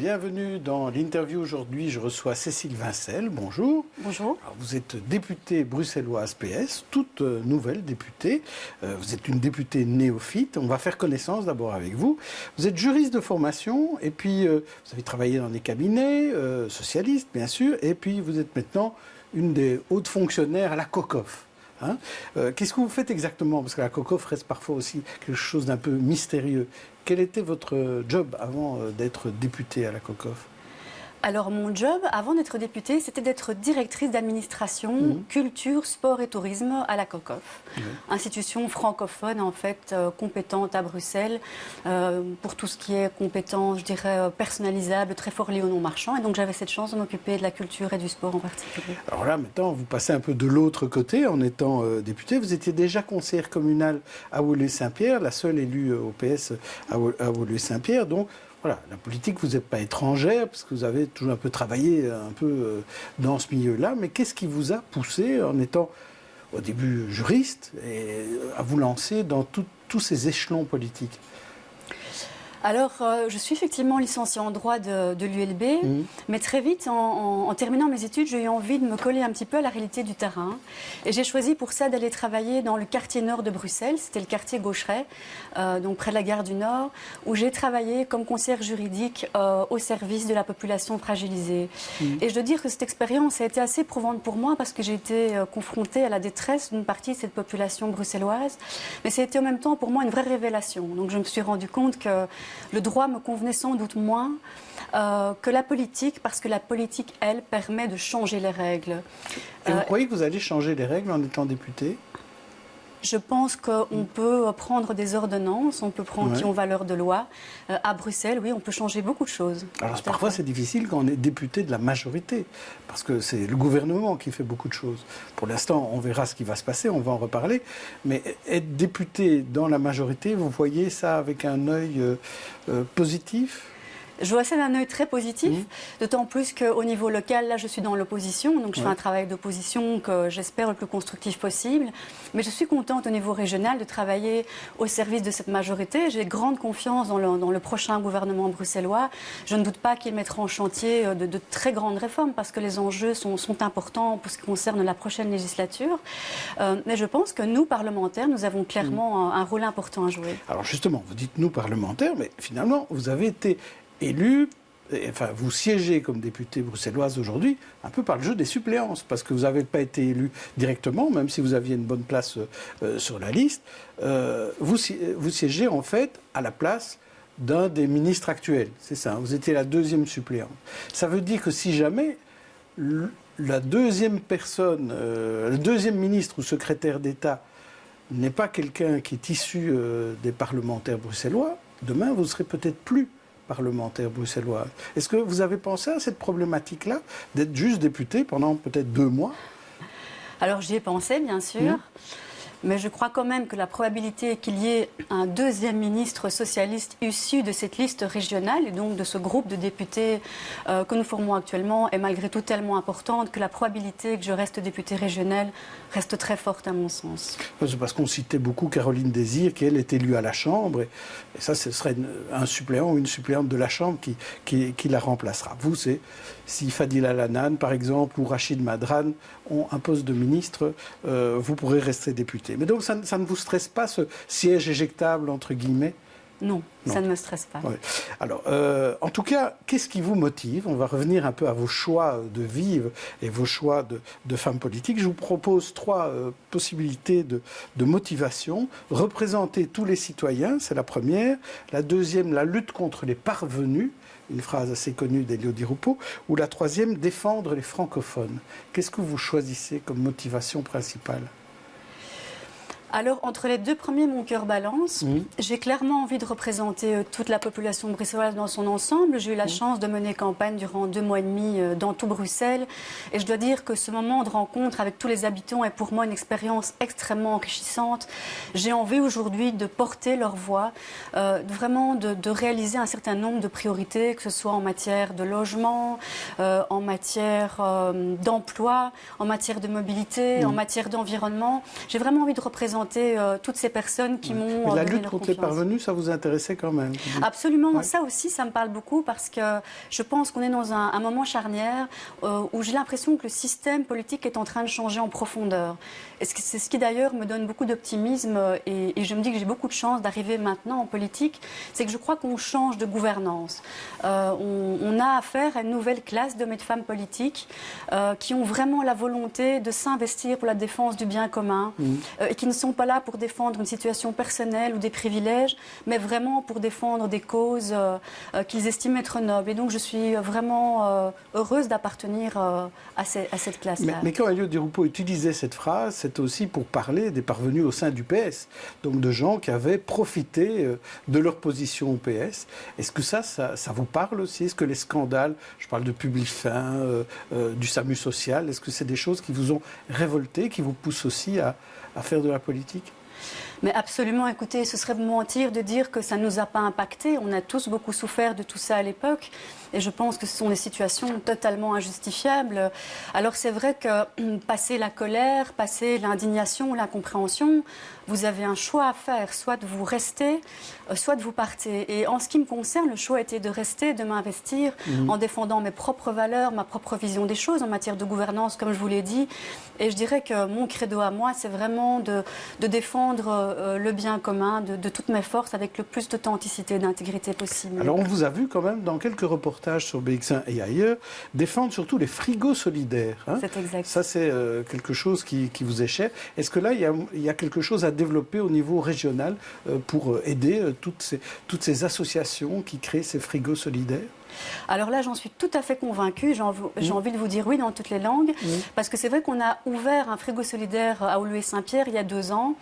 bienvenue dans l'interview. Aujourd'hui, je reçois Cécile Vincel. Bonjour. Bonjour. Alors, vous êtes députée bruxelloise PS, toute nouvelle députée. Vous êtes une députée néophyte. On va faire connaissance d'abord avec vous. Vous êtes juriste de formation et puis vous avez travaillé dans des cabinets socialistes, bien sûr. Et puis vous êtes maintenant une des hautes fonctionnaires à la COCOF. Hein, qu'est-ce que vous faites exactement? Parce que la COCOF reste parfois aussi quelque chose d'un peu mystérieux. Quel était votre job avant d'être députée à la COCOF? Alors mon job, avant d'être députée, c'était d'être directrice d'administration, culture, sport et tourisme à la COCOF. Institution francophone en fait, compétente à Bruxelles, pour tout ce qui est compétence, je dirais, personnalisable, très fort lié au non-marchand. Et donc j'avais cette chance de m'occuper de la culture et du sport en particulier. Alors là, maintenant, vous passez un peu de l'autre côté en étant députée. Vous étiez déjà conseillère communale à Woluwe-Saint-Pierre, la seule élue au PS à Woluwe-Saint-Pierre. Donc, voilà, la politique, vous n'êtes pas étrangère, parce que vous avez toujours un peu travaillé dans ce milieu-là. Mais qu'est-ce qui vous a poussé, en étant au début juriste, et à vous lancer dans tous ces échelons politiques? Alors, je suis effectivement licenciée en droit de l'ULB, mais très vite, en terminant mes études, j'ai eu envie de me coller un petit peu à la réalité du terrain. Et j'ai choisi pour ça d'aller travailler dans le quartier nord de Bruxelles, c'était le quartier Gaucheret, donc près de la gare du Nord, où j'ai travaillé comme conseillère juridique au service de la population fragilisée. Et je dois dire que cette expérience a été assez éprouvante pour moi parce que j'ai été confrontée à la détresse d'une partie de cette population bruxelloise, mais ça a été en même temps pour moi une vraie révélation. Donc je me suis rendu compte que le droit me convenait sans doute moins que la politique, parce que la politique, elle, permet de changer les règles. Et vous croyez que vous allez changer les règles en étant député? Je pense qu'on peut prendre des ordonnances, on peut prendre qui ont valeur de loi. À Bruxelles, oui, on peut changer beaucoup de choses. Alors parfois c'est difficile quand on est député de la majorité, parce que c'est le gouvernement qui fait beaucoup de choses. Pour l'instant, on verra ce qui va se passer, on va en reparler. Mais être député dans la majorité, vous voyez ça avec un œil positif? Je vois ça d'un œil très positif, d'autant plus qu'au niveau local, là, je suis dans l'opposition, donc je fais un travail d'opposition que j'espère le plus constructif possible. Mais je suis contente au niveau régional de travailler au service de cette majorité. J'ai grande confiance dans le prochain gouvernement bruxellois. Je ne doute pas qu'il mettra en chantier de très grandes réformes, parce que les enjeux sont importants pour ce qui concerne la prochaine législature. Mais je pense que nous, parlementaires, nous avons clairement un rôle important à jouer. Alors justement, vous dites nous, parlementaires, mais finalement, vous avez été élu, enfin vous siégez comme députée bruxelloise aujourd'hui, un peu par le jeu des suppléances, parce que vous n'avez pas été élu directement, même si vous aviez une bonne place sur la liste. Vous siégez en fait à la place d'un des ministres actuels, c'est ça, vous étiez la deuxième suppléante. Ça veut dire que si jamais la deuxième personne, le deuxième ministre ou secrétaire d'État n'est pas quelqu'un qui est issu des parlementaires bruxellois, demain vous ne serez peut-être plus parlementaire bruxellois. Est-ce que vous avez pensé à cette problématique-là, d'être juste député pendant peut-être 2 mois? Alors j'y ai pensé, bien sûr. Mais je crois quand même que la probabilité qu'il y ait un deuxième ministre socialiste issu de cette liste régionale, et donc de ce groupe de députés que nous formons actuellement, est malgré tout tellement importante que la probabilité que je reste députée régionale reste très forte à mon sens. C'est parce qu'on citait beaucoup Caroline Désir, qui elle est élue à la Chambre, et ça ce serait un suppléant ou une suppléante de la Chambre qui la remplacera. Vous, c'est si Fadila Lanan, par exemple, ou Rachid Madran ont un poste de ministre, vous pourrez rester député. Mais donc ça ne vous stresse pas, ce siège éjectable, entre guillemets? Non, ça ne me stresse pas. Ouais. Alors, en tout cas, qu'est-ce qui vous motive? On va revenir un peu à vos choix de vie et vos choix de femmes politiques. Je vous propose 3 possibilités de motivation. Représenter tous les citoyens, c'est la première. La deuxième, la lutte contre les parvenus, une phrase assez connue d'Elio Di Rupo. Ou la troisième, défendre les francophones. Qu'est-ce que vous choisissez comme motivation principale? Alors, entre les 2 premiers, mon cœur balance. J'ai clairement envie de représenter toute la population bruxelloise dans son ensemble. J'ai eu la chance de mener campagne durant 2 mois et demi dans tout Bruxelles. Et je dois dire que ce moment de rencontre avec tous les habitants est pour moi une expérience extrêmement enrichissante. J'ai envie aujourd'hui de porter leur voix, vraiment de réaliser un certain nombre de priorités, que ce soit en matière de logement, en matière d'emploi, en matière de mobilité, en matière d'environnement. J'ai vraiment envie de représenter représenter toutes ces personnes qui m'ont Mais la donné lutte leur contre les confiance. parvenus, ça vous intéressait quand même? Absolument, Ouais. ça aussi, ça me parle beaucoup parce que je pense qu'on est dans un moment charnière où j'ai l'impression que le système politique est en train de changer en profondeur. Et c'est ce qui d'ailleurs me donne beaucoup d'optimisme et je me dis que j'ai beaucoup de chance d'arriver maintenant en politique, c'est que je crois qu'on change de gouvernance. On a affaire à une nouvelle classe d'hommes et de femmes politiques qui ont vraiment la volonté de s'investir pour la défense du bien commun et qui ne sont pas là pour défendre une situation personnelle ou des privilèges, mais vraiment pour défendre des causes qu'ils estiment être nobles. Et donc je suis vraiment heureuse d'appartenir à cette classe-là. Mais quand Elliott Di Rupo utilisait cette phrase, c'était aussi pour parler des parvenus au sein du PS, donc de gens qui avaient profité de leur position au PS. Est-ce que ça vous parle aussi? Est-ce que les scandales, je parle de Publifin, du SAMU social, est-ce que c'est des choses qui vous ont révolté, qui vous poussent aussi à faire de la politique? Mais absolument, écoutez, ce serait mentir de dire que ça ne nous a pas impacté. On a tous beaucoup souffert de tout ça à l'époque. Et je pense que ce sont des situations totalement injustifiables. Alors c'est vrai que passer la colère, passer l'indignation, l'incompréhension, vous avez un choix à faire, soit de vous rester, soit de vous partez. Et en ce qui me concerne, le choix était de rester, de m'investir en défendant mes propres valeurs, ma propre vision des choses en matière de gouvernance, comme je vous l'ai dit. Et je dirais que mon credo à moi, c'est vraiment de défendre le bien commun de toutes mes forces avec le plus d'authenticité et d'intégrité possible. Alors on vous a vu quand même dans quelques reportages sur BX1 et ailleurs défendre surtout les frigos solidaires. Hein. C'est exact. Ça c'est quelque chose qui vous est cher. Est-ce que là il y a quelque chose à développer au niveau régional pour aider toutes ces associations qui créent ces frigos solidaires? Alors là, j'en suis tout à fait convaincue. J'ai envie de vous dire oui dans toutes les langues. Parce que c'est vrai qu'on a ouvert un frigo solidaire à Oulué-Saint-Pierre il y a 2 ans.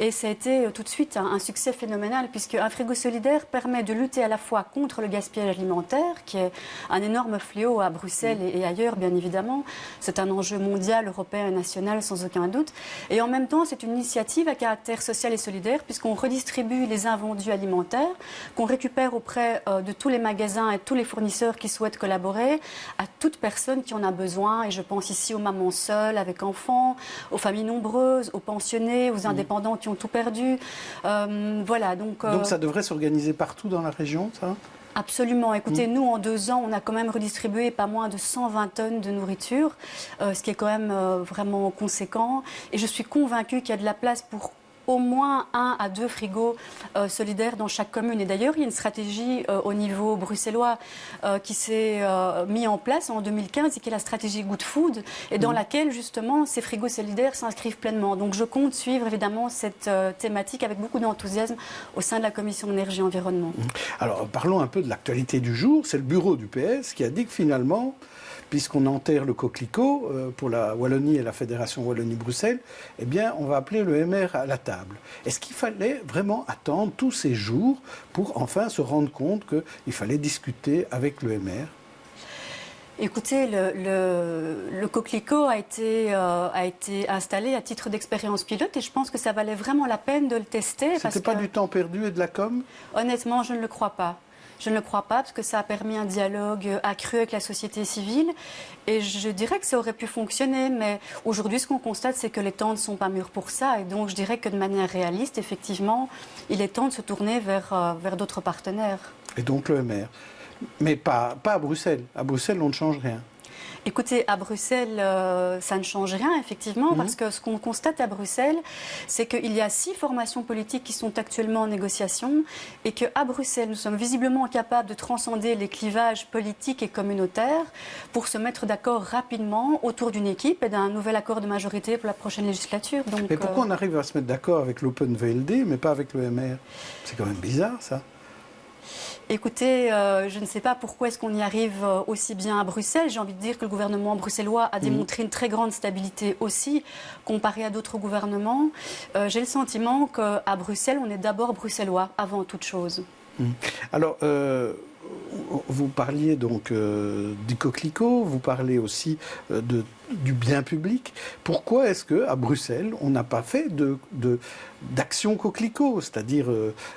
Et ça a été tout de suite un succès phénoménal, puisque un frigo solidaire permet de lutter à la fois contre le gaspillage alimentaire, qui est un énorme fléau à Bruxelles et ailleurs, bien évidemment. C'est un enjeu mondial, européen et national, sans aucun doute. Et en même temps, c'est une initiative à caractère social et solidaire, puisqu'on redistribue les invendus alimentaires, qu'on récupère auprès de tous les magasins et tous les fournisseurs qui souhaitent collaborer, à toute personne qui en a besoin. Et je pense ici aux mamans seules avec enfants, aux familles nombreuses, aux pensionnés, aux indépendants qui ont tout perdu. Voilà, donc ça devrait s'organiser partout dans la région, ça? Absolument. Écoutez, nous, en 2 ans, on a quand même redistribué pas moins de 120 tonnes de nourriture, ce qui est quand même vraiment conséquent. Et je suis convaincue qu'il y a de la place pour au moins 1 à 2 frigos solidaires dans chaque commune. Et d'ailleurs, il y a une stratégie au niveau bruxellois qui s'est mise en place en 2015 et qui est la stratégie Good Food, et dans laquelle, justement, ces frigos solidaires s'inscrivent pleinement. Donc, je compte suivre, évidemment, cette thématique avec beaucoup d'enthousiasme au sein de la Commission énergie et environnement. Alors, parlons un peu de l'actualité du jour. C'est le bureau du PS qui a dit que finalement, puisqu'on enterre le coquelicot pour la Wallonie et la Fédération Wallonie-Bruxelles, eh bien, on va appeler le MR à la table. Est-ce qu'il fallait vraiment attendre tous ces jours pour enfin se rendre compte qu'il fallait discuter avec le MR? Écoutez, le coquelicot a été installé à titre d'expérience pilote et je pense que ça valait vraiment la peine de le tester. C'était pas du temps perdu et de la com? Honnêtement, je ne le crois pas. Je ne le crois pas parce que ça a permis un dialogue accru avec la société civile et je dirais que ça aurait pu fonctionner, mais aujourd'hui ce qu'on constate c'est que les temps ne sont pas mûrs pour ça et donc je dirais que de manière réaliste, effectivement, il est temps de se tourner vers d'autres partenaires. Et donc le MR. Mais pas à Bruxelles. À Bruxelles, on ne change rien. Écoutez, à Bruxelles, ça ne change rien, effectivement, parce que ce qu'on constate à Bruxelles, c'est qu'il y a 6 formations politiques qui sont actuellement en négociation et qu'à Bruxelles, nous sommes visiblement capables de transcender les clivages politiques et communautaires pour se mettre d'accord rapidement autour d'une équipe et d'un nouvel accord de majorité pour la prochaine législature. Donc, mais pourquoi on arrive à se mettre d'accord avec l'Open VLD, mais pas avec le MR? C'est quand même bizarre, ça. Écoutez, je ne sais pas pourquoi est-ce qu'on y arrive aussi bien à Bruxelles. J'ai envie de dire que le gouvernement bruxellois a démontré une très grande stabilité aussi, comparé à d'autres gouvernements. J'ai le sentiment qu'à Bruxelles, on est d'abord bruxellois, avant toute chose. Alors, vous parliez donc du coquelicot, vous parlez aussi du bien public. Pourquoi est-ce qu'à Bruxelles, on n'a pas fait d'action coquelicot, c'est-à-dire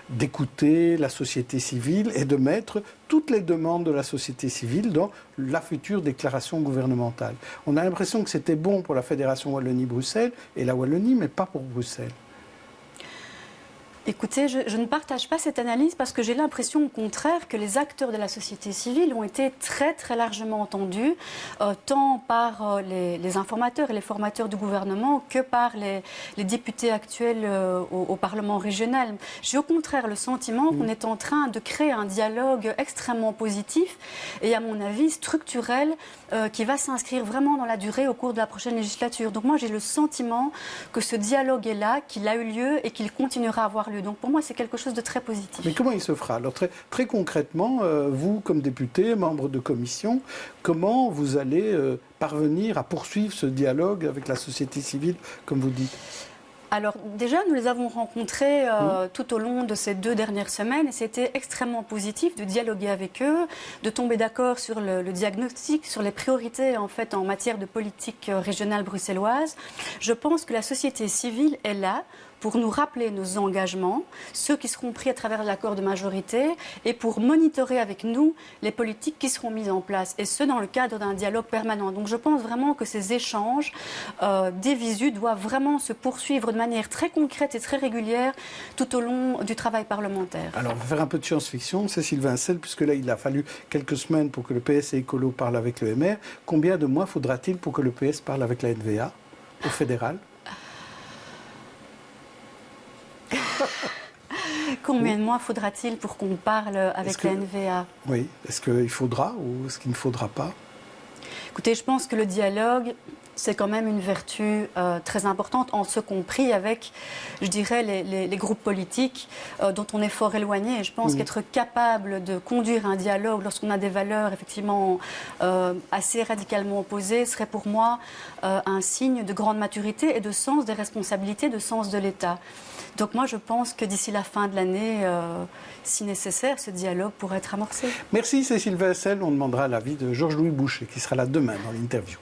d'écouter la société civile et de mettre toutes les demandes de la société civile dans la future déclaration gouvernementale? On a l'impression que c'était bon pour la Fédération Wallonie-Bruxelles et la Wallonie, mais pas pour Bruxelles. Écoutez, je ne partage pas cette analyse parce que j'ai l'impression au contraire que les acteurs de la société civile ont été très très largement entendus, tant par les informateurs et les formateurs du gouvernement que par les députés actuels au Parlement régional. J'ai au contraire le sentiment qu'on est en train de créer un dialogue extrêmement positif et à mon avis structurel qui va s'inscrire vraiment dans la durée au cours de la prochaine législature. Donc moi j'ai le sentiment que ce dialogue est là, qu'il a eu lieu et qu'il continuera à avoir lieu. Donc pour moi, c'est quelque chose de très positif. Mais comment il se fera? Alors très concrètement, vous, comme député, membre de commission, comment vous allez parvenir à poursuivre ce dialogue avec la société civile, comme vous dites? Alors déjà, nous les avons rencontrés tout au long de ces 2 dernières semaines et c'était extrêmement positif de dialoguer avec eux, de tomber d'accord sur le diagnostic, sur les priorités en fait en matière de politique régionale bruxelloise. Je pense que la société civile est là pour nous rappeler nos engagements, ceux qui seront pris à travers l'accord de majorité, et pour monitorer avec nous les politiques qui seront mises en place, et ce dans le cadre d'un dialogue permanent. Donc je pense vraiment que ces échanges des visus doivent vraiment se poursuivre de manière très concrète et très régulière tout au long du travail parlementaire. Alors on va faire un peu de science-fiction, Cécile Vincel, puisque là il a fallu quelques semaines pour que le PS et Écolo parlent avec le MR. Combien de mois faudra-t-il pour que le PS parle avec la NVA au fédéral? Combien de mois faudra-t-il pour qu'on parle avec la NVA? Oui, est-ce qu'il faudra ou est-ce qu'il ne faudra pas? Écoutez, je pense que le dialogue, c'est quand même une vertu très importante, en ce compris avec, je dirais, les groupes politiques dont on est fort éloigné. Et je pense qu'être capable de conduire un dialogue lorsqu'on a des valeurs effectivement assez radicalement opposées serait pour moi un signe de grande maturité et de sens des responsabilités, de sens de l'État. Donc moi, je pense que d'ici la fin de l'année, si nécessaire, ce dialogue pourrait être amorcé. Merci Cécile Vincel. On demandera l'avis de Georges-Louis Boucher, qui sera là demain dans l'interview.